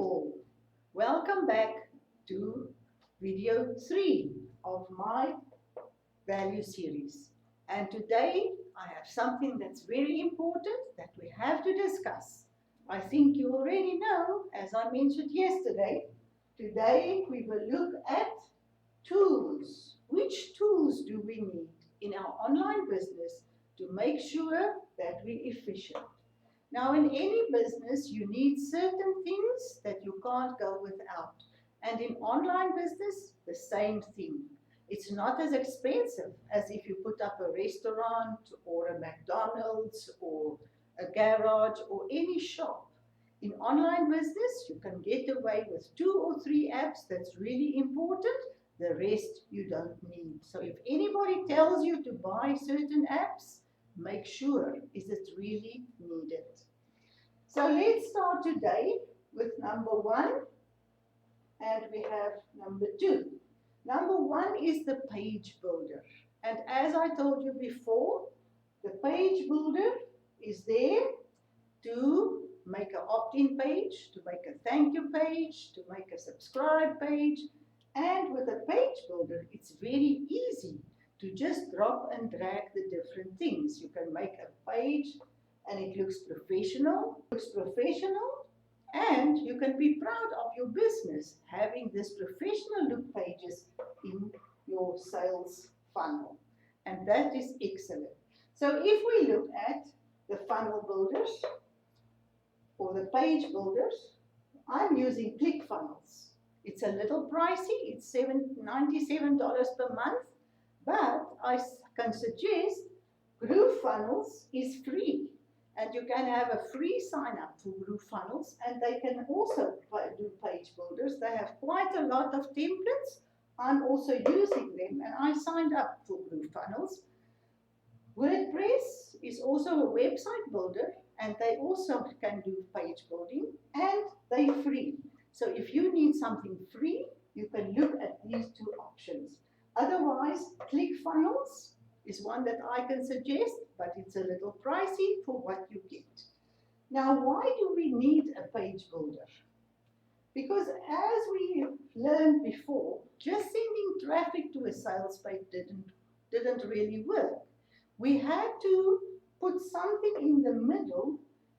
all, welcome back to video 3 of my value series. And today I have something that's very important that we have to discuss. I think you already know, as I mentioned yesterday, today we will look at tools. Which tools do we need in our online business to make sure that we're efficient? Now, in any business, you need certain things that you can't go without. And in online business, the same thing. It's not as expensive as if you put up a restaurant or a McDonald's or a garage or any shop. In online business, you can get away with 2 or 3 apps. That's really important. The rest you don't need. So if anybody tells you to buy certain apps, make sure, is it really needed? So let's start today with number 1, and we have number 2. Number 1 is the page builder. And as I told you before, the page builder is there to make an opt-in page, to make a thank you page, to make a subscribe page. And with a page builder, it's very easy to just drop and drag the different things. You can make a page and it looks professional, and you can be proud of your business having this professional look pages in your sales funnel. And that is excellent. So if we look at the funnel builders or the page builders, I'm using ClickFunnels. It's a little pricey, it's $97 per month, but I can suggest GrooveFunnels is free. And you can have a free sign up for GrooveFunnels, and they can also do page builders. They have quite a lot of templates. I'm also using them, and I signed up for GrooveFunnels. WordPress is also a website builder, and they also can do page building, and they're free. So if you need something free, you can look at these 2 options. Otherwise, ClickFunnels is one that I can suggest, but it's a little pricey for what you get. Now, why do we need a page builder? Because as we learned before, just sending traffic to a sales page didn't really work. We had to put something in the middle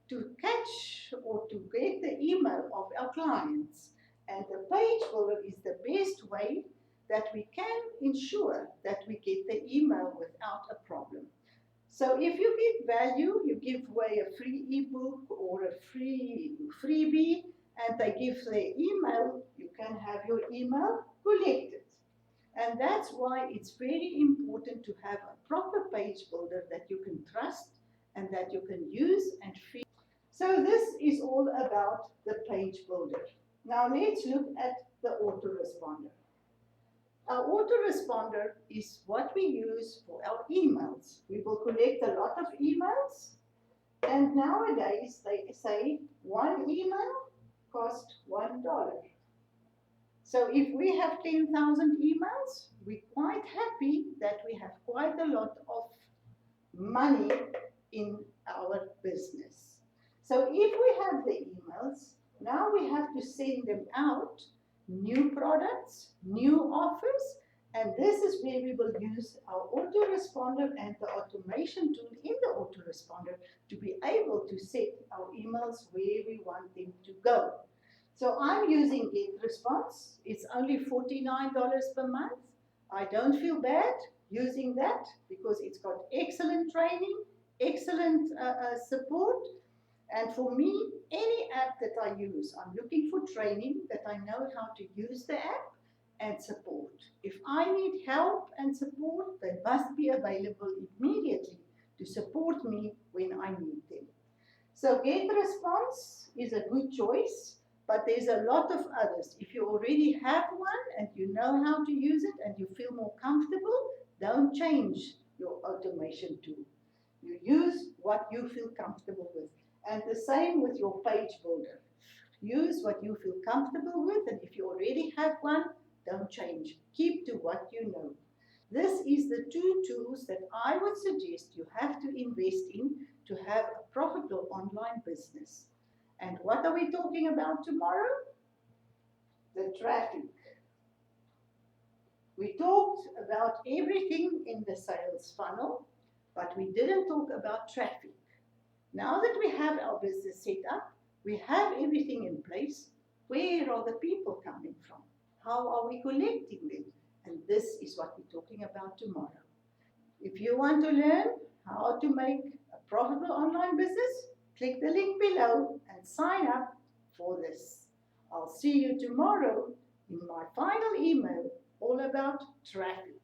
to catch or to get the email of our clients. And the page builder is the best way that we can ensure that we get the email without a problem. So if you get value, you give away a free ebook or a freebie, and they give their email, you can have your email collected. And that's why it's very important to have a proper page builder that you can trust and that you can use and feed. So this is all about the page builder. Now let's look at the autoresponder. Our autoresponder is what we use for our emails. We will collect a lot of emails, and nowadays they say 1 email costs $1. So if we have 10,000 emails, we're quite happy that we have quite a lot of money in our business. So if we have the emails, now we have to send them out, new products, new offers, and this is where we will use our autoresponder and the automation tool in the autoresponder to be able to set our emails where we want them to go. So I'm using GetResponse. It's only $49 per month. I don't feel bad using that because it's got excellent training, excellent support. And for me, any app that I use, I'm looking for training that I know how to use the app and support. If I need help and support, they must be available immediately to support me when I need them. So GetResponse is a good choice, but there's a lot of others. If you already have one and you know how to use it and you feel more comfortable, don't change your automation tool. You use what you feel comfortable with. And the same with your page builder. Use what you feel comfortable with, and if you already have one, don't change. Keep to what you know. This is the 2 tools that I would suggest you have to invest in to have a profitable online business. And what are we talking about tomorrow? The traffic. We talked about everything in the sales funnel, but we didn't talk about traffic. Now that we have our business set up, we have everything in place, where are the people coming from? How are we collecting them? And this is what we're talking about tomorrow. If you want to learn how to make a profitable online business, click the link below and sign up for this. I'll see you tomorrow in my final email all about traffic.